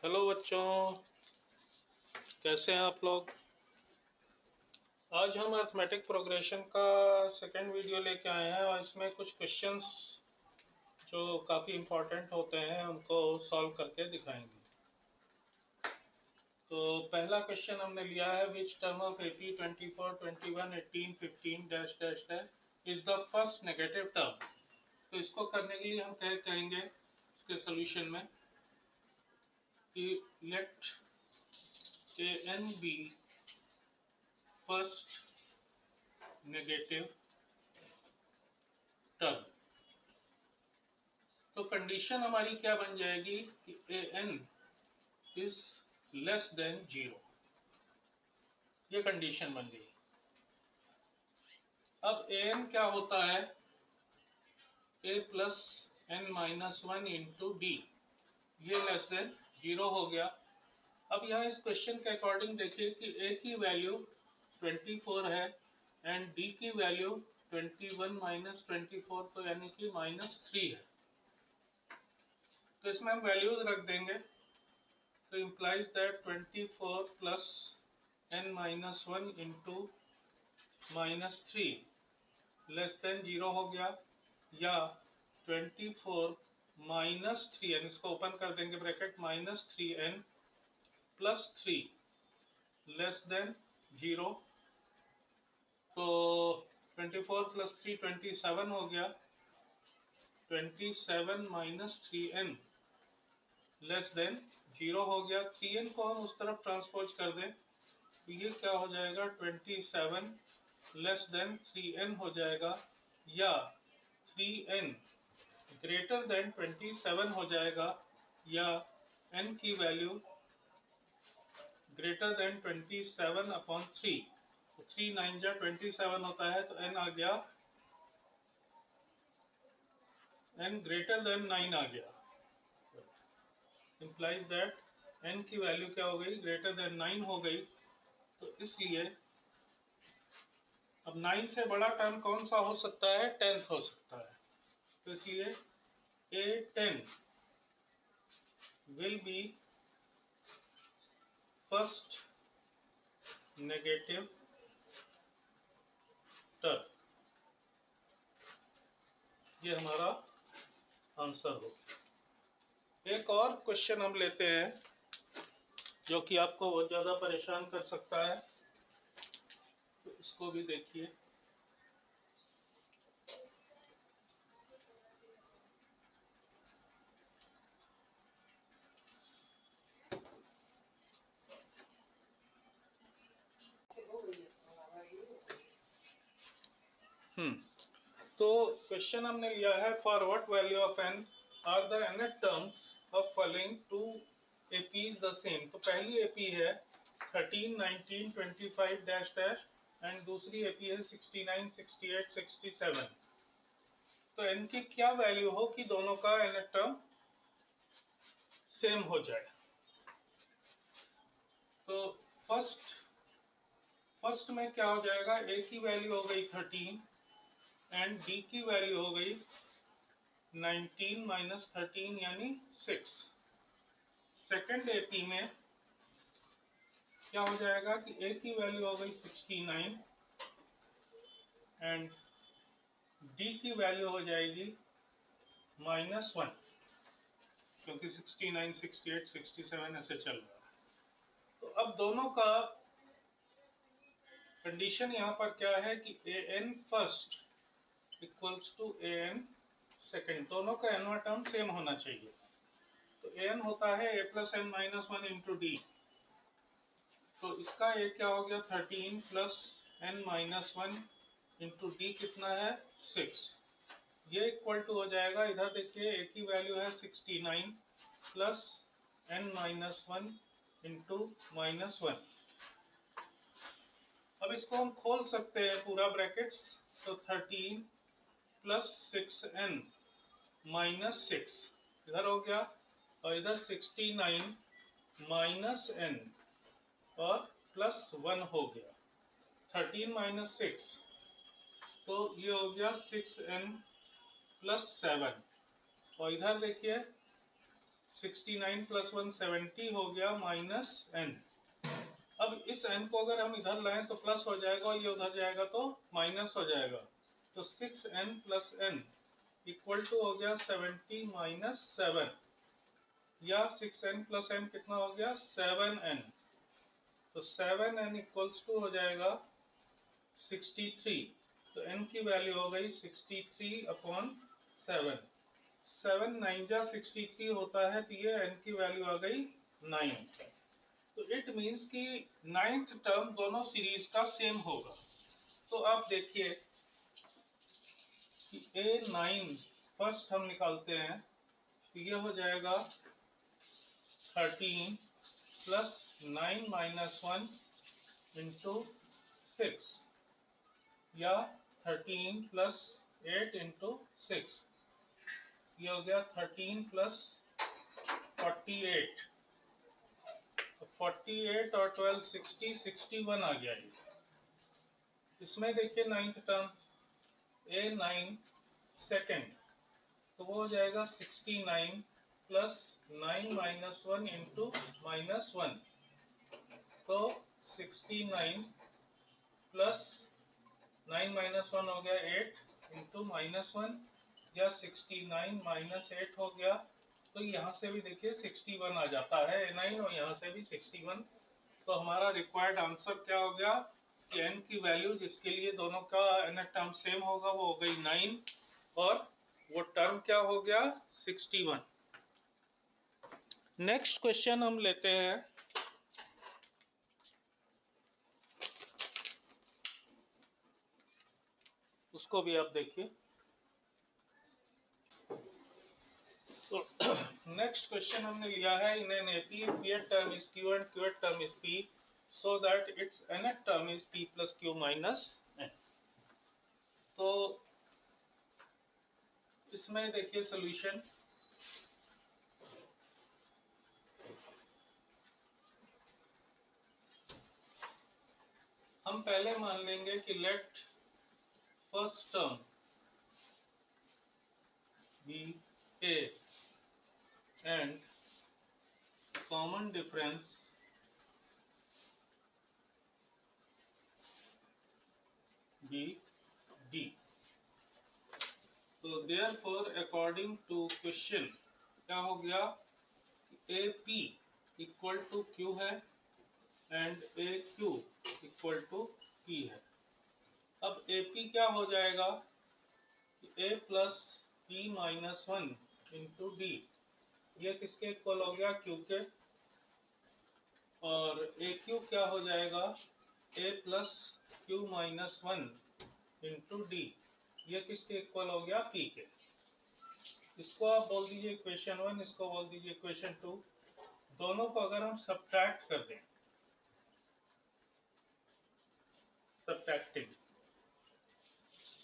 Hello बच्चों, कैसे हैं आप लोग। आज हम अरिथमेटिक प्रोग्रेशन का सेकंड वीडियो लेके आए हैं और इसमें कुछ क्वेश्चंस जो काफ़ी इम्पोर्टेंट होते हैं उनको सॉल्व करके दिखाएंगे। तो पहला क्वेश्चन हमने लिया है, which term of 80, 24, 21, 18, 15 dash dash dash is the first negative term. तो इसको करने के लिए हम क्या कहेंगे इसके सोल्यूशन में कि let a n be first negative term. तो कंडीशन हमारी क्या बन जाएगी कि a n is less than 0। ये कंडीशन बन गई। अब ए एन क्या होता है, A plus N minus one into D. ये लेस देन 0 हो गया। अब यहाँ इस क्वेश्चन के अकॉर्डिंग देखिए कि ए की वैल्यू 24 है एंड डी की वैल्यू 21 माइनस 24, तो यानी कि -3 है। तो इसमें हम वैल्यूज रख देंगे। तो implies that 24 plus n minus 1 into -3 less than 0 हो गया, या 24 माइनस 3 एन, इसको ओपन कर देंगे bracket, -3n plus 3 less than 0। तो 24 प्लस 3 27 हो गया, 27 माइनस 3n लेस देन 0 हो गया। 3n को हम उस तरफ ट्रांसपोज कर दें तो ये क्या हो जाएगा, 27 लेस देन 3n हो जाएगा, या 3n ग्रेटर देन 27 हो जाएगा, या n की वैल्यू ग्रेटर देन 27 अपॉन 3। तो 3 9 जा 27 होता है, तो n आ गया, n ग्रेटर देन 9 आ गया। इंप्लाइज दैट n की वैल्यू क्या हो गई, ग्रेटर देन 9 हो गई। तो इसलिए अब 9 से बड़ा टर्म कौन सा हो सकता है, 10th हो सकता है। तो इसलिए A10 will be first negative term। ये हमारा आंसर हो। एक और क्वेश्चन हम लेते हैं जो कि आपको बहुत ज्यादा परेशान कर सकता है, तो इसको भी देखिए। तो क्वेश्चन हमने लिया है, for what value of n are the nth terms of following two APs the same. तो पहली एपी है 13, 19, 25 डैश डैश एंड दूसरी एपी है 69, 68, 67। तो n की क्या वैल्यू हो कि दोनों का nth टर्म सेम हो जाए। तो फर्स्ट में क्या हो जाएगा, a की वैल्यू हो गई 13 एंड d की वैल्यू हो गई 19 माइनस 13 यानी 6। सेकेंड एपी में क्या हो जाएगा कि a की वैल्यू हो गई 69 एंड d की वैल्यू हो जाएगी -1, क्योंकि 69, 68, 67 ऐसे चल रहा है। तो अब दोनों का कंडीशन यहाँ पर क्या है कि an first equals to an second, दोनों का nवां टर्म सेम होना चाहिए। तो an होता है a plus N minus one into d. तो इसका a क्या हो गया, 13 plus N minus one into d कितना है, 6। ये इक्वल टू हो जाएगा, इधर देखिए a की वैल्यू है 69 plus N minus one into -1। अब इसको हम खोल सकते हैं पूरा ब्रैकेट्स। तो 13 प्लस 6n माइनस 6 इधर हो गया, और इधर 69 माइनस n और प्लस 1 हो गया। 13 माइनस 6, तो ये हो गया 6n प्लस 7। और इधर देखिए 69 प्लस 1 70 हो गया माइनस n। अब इस n को अगर हम इधर लाएं तो प्लस हो जाएगा और ये उधर जाएगा तो माइनस हो जाएगा। तो 6n plus n equal to हो गया 70 माइनस 7, या 6n प्लस n कितना हो गया 7n। तो 7n इक्वल्स टू हो जाएगा 63। तो n की वैल्यू हो गई 63 अपॉन 7। 7 9 जा 63 होता है, तो ये n की वैल्यू आ गई 9। तो इट मीन्स कि 9th टर्म दोनों सीरीज का सेम होगा। तो आप देखिए कि A9 फर्स्ट हम निकालते हैं, तो ये हो जाएगा 13 प्लस 9 माइनस 1 इंटू 6, या 13 प्लस 8 इंटू 6, ये हो गया 13 प्लस 48। 48 और 12 60, 61 आ गया ये। इसमें देखिए 9th टर्म A9 सेकेंड, तो वो हो जाएगा 69 प्लस 9 माइनस 1 इंटू माइनस 1। तो 69 प्लस 9 माइनस 1 हो गया 8 इंटू माइनस 1, या 69 माइनस 8 हो गया। तो यहाँ से भी देखिए 61 आ जाता है A9, और यहाँ से भी 61। तो हमारा रिक्वायर्ड आंसर क्या हो गया कि n की वैल्यू जिसके लिए दोनों का n टर्म सेम होगा वो हो गई 9, और वो टर्म क्या हो गया 61। नेक्स्ट क्वेश्चन हम लेते हैं। उसको भी आप देखिए। तो नेक्स्ट क्वेश्चन हमने लिया है, in an AP pth term is q and qth term is p, so that its nth term is p plus q minus n। तो इसमें देखिए सॉल्यूशन। हम पहले मान लेंगे कि let first term be a and common difference be d। तो therefore according to question क्या हो गया, A P equal to Q है and A Q equal to P है। अब ए पी क्या हो जाएगा, A plus P minus 1 into D, ये किसके इक्वल हो गया क्यू के। और ए क्यू क्या हो जाएगा, A plus Q minus 1 into D, ये किसके इक्वल हो गया पी के। इसको आप बोल दीजिए इक्वेशन 1, इसको बोल दीजिए इक्वेशन 2। दोनों को अगर हम सब्ट्रैक्ट कर दें, सब्ट्रैक्टिंग,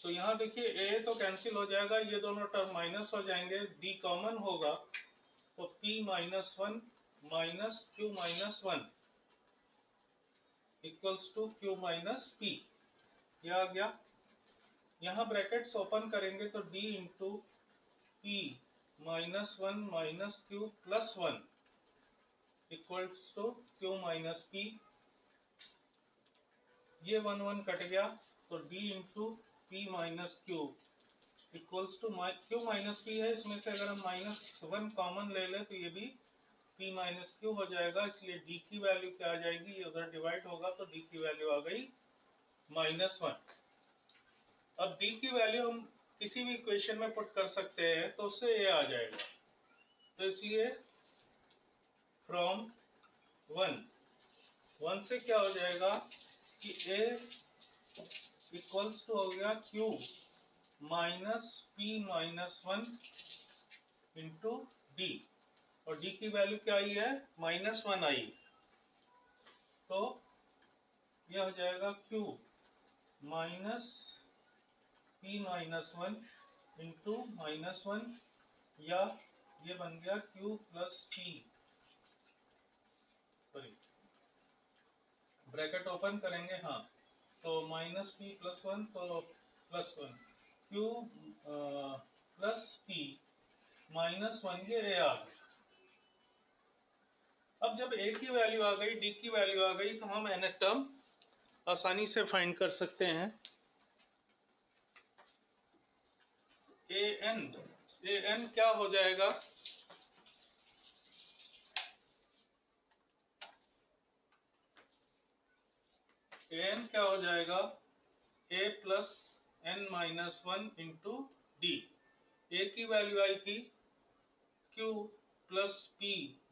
तो यहाँ देखिए ए तो कैंसिल हो जाएगा, ये दोनों टर्म माइनस हो जाएंगे, डी कॉमन होगा, तो p minus 1 minus q minus 1 equals to q minus p, यह आ गया। यहाँ ब्रैकेट्स ओपन करेंगे तो d into p minus 1 minus q plus 1 equals to q minus p, ये 1 1 कट गया, तो d into p minus q equals to q minus p है, इसमें से अगर हम माइनस 1 कॉमन ले लें तो ये भी p माइनस क्यू हो जाएगा, इसलिए d की वैल्यू क्या आ जाएगी, ये उधर डिवाइड होगा तो d की वैल्यू आ गई -1। अब d की वैल्यू हम किसी भी इक्वेशन में पुट कर सकते हैं, तो उससे ये आ जाएगा। तो इसलिए फ्रॉम 1 से क्या हो जाएगा कि a इक्वल्स टू हो गया q minus p minus 1 into D, और d की वैल्यू क्या आई है -1 आई, तो यह हो जाएगा q minus p minus 1 into -1, या ये बन गया q plus p, sorry bracket open करेंगे, हाँ, तो माइनस p प्लस 1 तो plus 1 q plus p minus 1, ये a आ गया। अब जब a की वैल्यू आ गई, d की वैल्यू आ गई, तो हम nth टर्म आसानी से फाइंड कर सकते हैं। an क्या हो जाएगा? an क्या हो जाएगा? a plus n minus one into D. a की वैल्यू आई थी q plus p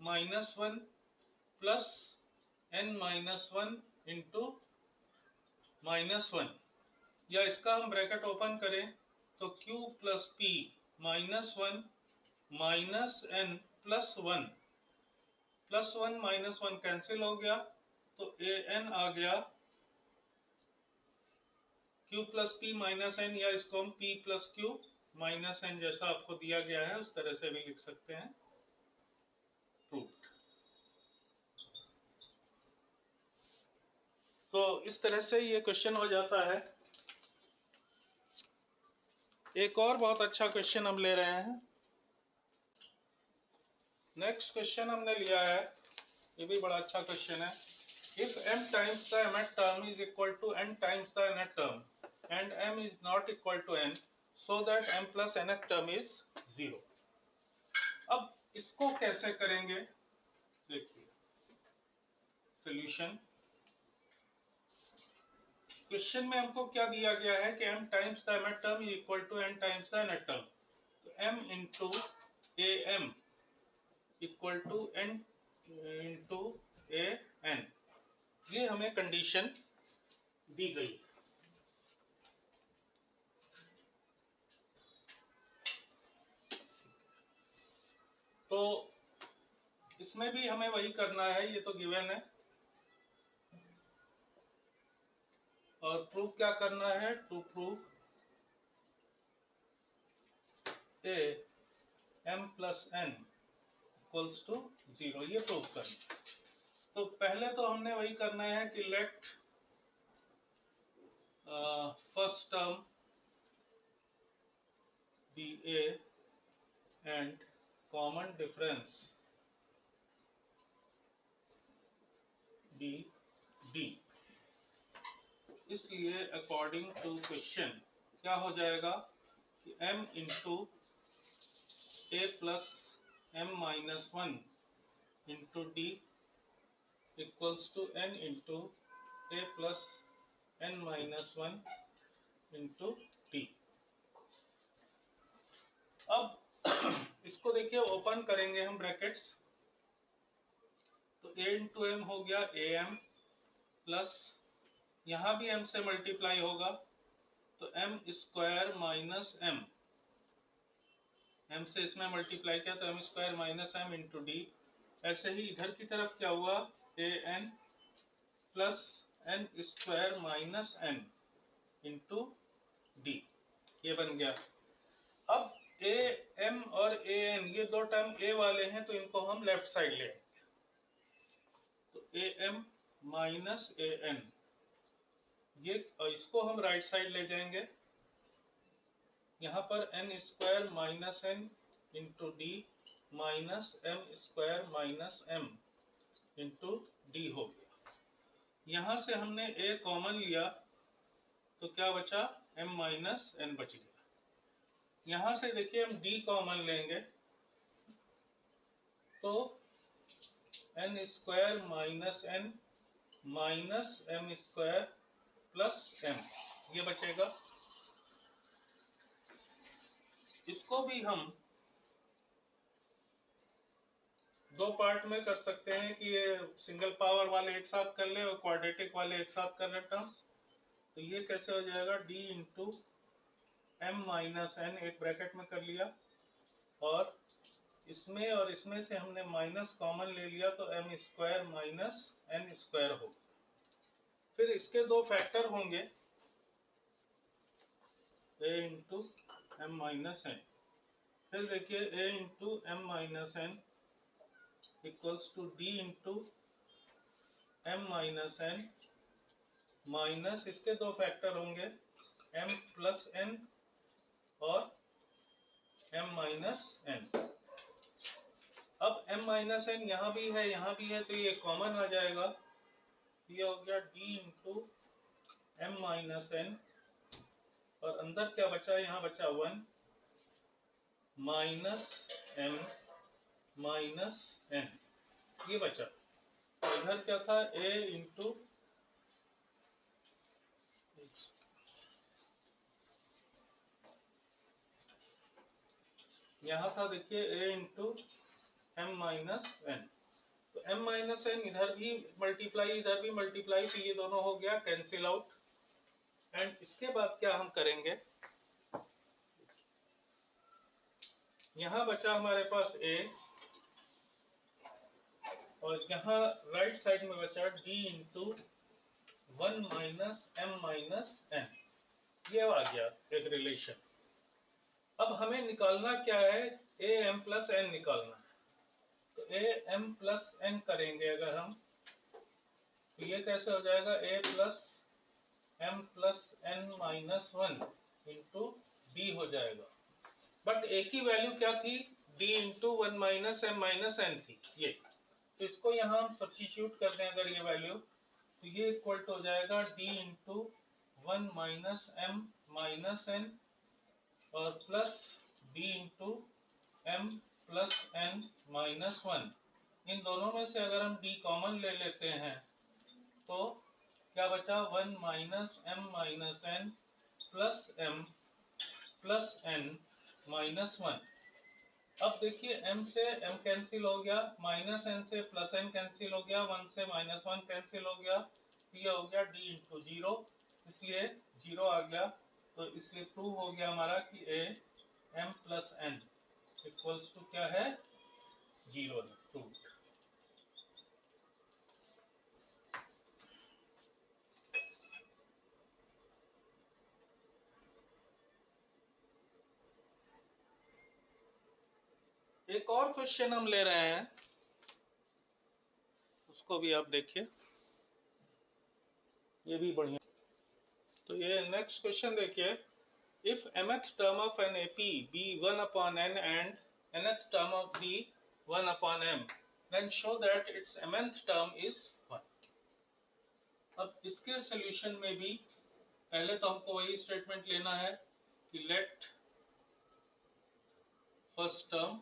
minus one plus n minus one into minus one, या इसका हम ब्रैकेट ओपन करें तो q plus p minus one minus n plus one minus one cancel हो गया, तो an आ गया q plus p minus n, या इसको हम p plus q minus n जैसा आपको दिया गया है उस तरह से भी लिख सकते हैं। प्रूव्ड। तो इस तरह से ये क्वेश्चन हो जाता है। एक और बहुत अच्छा क्वेश्चन हम ले रहे हैं। नेक्स्ट क्वेश्चन हमने लिया है, ये भी बड़ा अच्छा क्वेश्चन है। If m times the mth term is equal to n times the nth term and m is not equal to n, so that m plus nth term is 0। अब इसको कैसे करेंगे देखिए। सॉल्यूशन, क्वेश्चन में हमको क्या दिया गया है कि m times the mth term is equal to n times the nth term, तो m into am equal to n into an, ये हमें कंडीशन दी गई। तो इसमें भी हमें वही करना है, ये तो गिवन है। और प्रूफ क्या करना है? To prove a m plus n equals to 0, ये प्रूव करना। तो पहले तो हमने वही करना है कि let first term be a and common difference be d। इसलिए अकॉर्डिंग टू क्वेश्चन क्या हो जाएगा कि m into a plus m minus one into d equals to n into a plus n minus one into d. अब इसको देखिए, open करेंगे हम ब्रैकेट्स, तो a इंटू एम हो गया am प्लस यहां भी m से मल्टीप्लाई होगा तो m स्क्वायर माइनस m से इसमें मल्टीप्लाई किया तो m square minus m into D. ऐसे ही इधर की तरफ क्या हुआ, an plus n square minus n into D, ये बन गया। अब a m और a n ये दो टर्म a वाले हैं तो इनको हम लेफ्ट साइड ले आएंगे, तो a m minus a n, ये इसको हम राइट साइड ले जाएंगे। यहाँ पर n square minus n into D minus m square minus m into D हो गया। यहाँ से हमने a कॉमन लिया तो क्या बचा, m माइनस n बच गया। यहाँ से देखिए हम d कॉमन लेंगे तो n square minus n minus m square plus m, ये बचेगा। इसको भी हम दो पार्ट में कर सकते हैं कि ये सिंगल पावर वाले एक साथ कर ले और क्वाड्रेटिक वाले एक साथ कर ले टर्म्स। तो ये कैसे हो जाएगा, d into m minus n, एक ब्रैकेट में कर लिया, और इसमें से हमने माइनस कॉमन ले लिया तो m square minus n square हो। फिर इसके दो फैक्टर होंगे, a into m minus n। फिर देखिए a into m minus n equals to d into m minus n minus इसके दो फैक्टर होंगे m प्लस n और m माइनस n। अब m माइनस एन यहाँ भी है यहाँ भी है, तो ये कॉमन आ जाएगा, ये हो गया d into m minus n, और अंदर क्या बचा, यहाँ बचा 1 माइनस m माइनस n, ये बचा। और इधर क्या था, a इंटू, यहाँ था देखिए a into m minus n, तो m माइनस एन इधर भी मल्टीप्लाई इधर भी मल्टीप्लाई, तो ये दोनों हो गया कैंसिल आउट। एंड इसके बाद क्या हम करेंगे, यहाँ बचा हमारे पास a, और यहाँ राइट साइड में बचा d into 1 minus m minus n, ये आ गया एक रिलेशन। अब हमें निकालना क्या है, a m प्लस n निकालना है, तो a m प्लस n करेंगे अगर हम, तो ये कैसे हो जाएगा, a plus m plus n minus 1 into d हो जाएगा। बट a की वैल्यू क्या थी, d into 1 minus m minus n थी ये, तो इसको यहाँ हम सब्स्टिट्यूट कर दें अगर ये वैल्यू, तो ये इक्वल टू हो जाएगा d into 1 minus m minus n और plus d into m plus n minus 1। इन दोनों में से अगर हम d कॉमन ले लेते हैं तो क्या बचा, 1 minus m minus n plus m plus n minus 1। अब देखिए m से m कैंसिल हो गया, माइनस n से प्लस n कैंसिल हो गया, 1 से माइनस 1 कैंसिल हो गया, ये हो गया d इंटू 0, इसलिए 0 आ गया, तो इसलिए प्रूव हो गया हमारा कि a m plus n equals to क्या है, 0 है, प्रूव। एक और क्वेश्चन हम ले रहे हैं, उसको भी आप देखिए, ये भी बढ़िया। तो ये नेक्स्ट क्वेश्चन देखिए, if mth term of an AP be 1 upon n and nth term of b 1 upon m, then show that its mth term is 1। अब इसके सॉल्यूशन में भी पहले तो हमको वही स्टेटमेंट लेना है कि let first term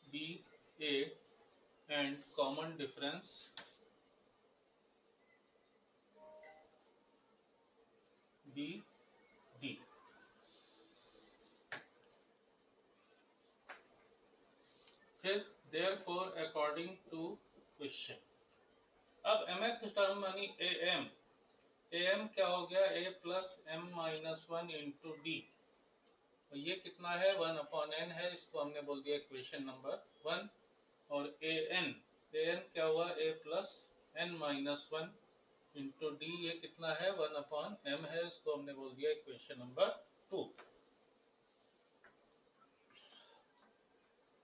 be a and common difference be d। फिर therefore according to question, अब mth टर्म यानी am क्या हो गया, a plus m minus 1 into D, और ये कितना है, 1 अपॉन n है, इसको हमने बोल दिया इक्वेशन नंबर 1। और an क्या हुआ, a plus n minus 1 into D, ये कितना है, 1 अपॉन m है, इसको हमने बोल दिया इक्वेशन नंबर 2।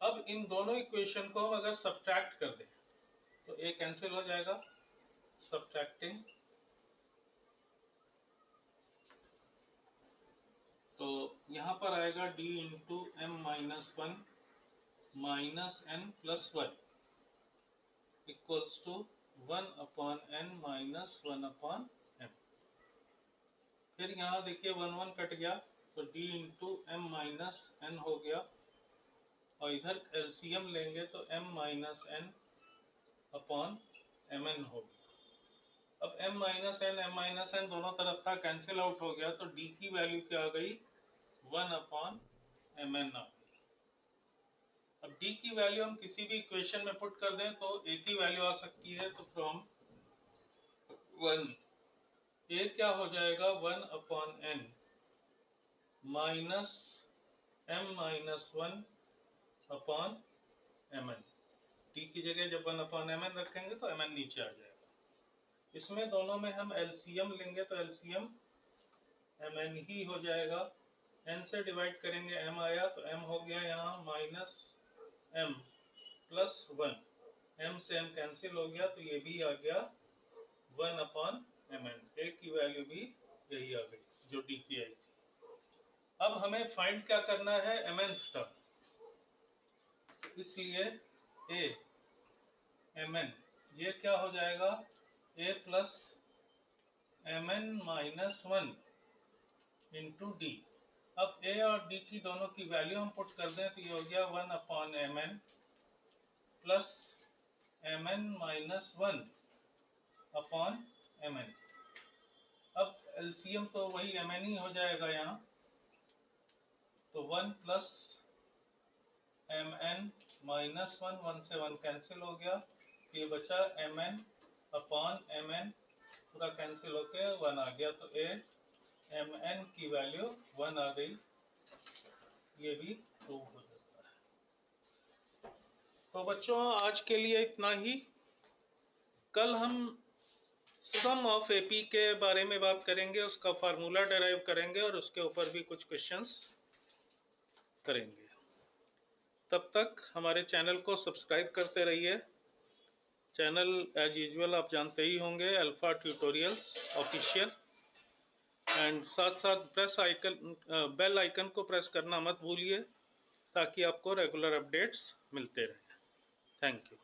अब इन दोनों इक्वेशन को हम अगर सब्ट्रैक्ट कर दें तो a कैंसिल हो जाएगा, सब्ट्रैक्टिंग, तो यहाँ पर आएगा d into m minus 1 minus n plus 1 equals to 1 upon n minus 1 upon m। फिर यहाँ देखिए 1 1 कट गया, तो d into m minus n हो गया, और इधर एलसीएम लेंगे तो m minus n upon mn हो गया। अब m माइनस n दोनों तरफ था, कैंसिल आउट हो गया, तो d की वैल्यू क्या आ गई, 1 अपॉन mn आ गई। अब d की वैल्यू हम किसी भी इक्वेशन में पुट कर दें तो a की वैल्यू आ सकती है, तो फ्रॉम 1 a क्या हो जाएगा, 1 upon n minus m minus 1 upon mn। t की जगह जब 1 अपॉन mn रखेंगे तो mn नीचे आ जाएगा। इसमें दोनों में हम एलसीएम लेंगे तो एलसीएम mn ही हो जाएगा, n से डिवाइड करेंगे m आया, तो m हो गया यहाँ माइनस m प्लस 1, m से m कैंसिल हो गया, तो ये भी आ गया 1 अपॉन mn, a की वैल्यू भी यही आ गई जो d की आई थी। अब हमें फाइंड क्या करना है, mnth टर्म। इसलिए a mn ये क्या हो जाएगा a plus mn minus 1 into d. अब a और d की दोनों की वैल्यू हम पुट कर दें तो ये हो गया 1 upon mn plus mn minus 1 upon mn। अब एलसीएम तो वही mn ही हो जाएगा यहाँ, तो 1 प्लस mn माइनस 1, 1 से 1 कैंसिल हो गया, ये बचा mn अपॉन mn, पूरा कैंसिल होके 1 आ गया, तो a mn की वैल्यू 1 आ गई, ये भी प्रूव हो जाता है। तो बच्चों आज के लिए इतना ही। कल हम सम ऑफ एपी के बारे में बात करेंगे, उसका फार्मूला डिराइव करेंगे और उसके ऊपर भी कुछ क्वेश्चंस करेंगे। तब तक हमारे चैनल को सब्सक्राइब करते रहिए। चैनल एज यूजुअल आप जानते ही होंगे, अल्फा ट्यूटोरियल्स ऑफिशियल। एंड साथ साथ बेल आइकन को प्रेस करना मत भूलिए ताकि आपको रेगुलर अपडेट्स मिलते रहें। Thank you.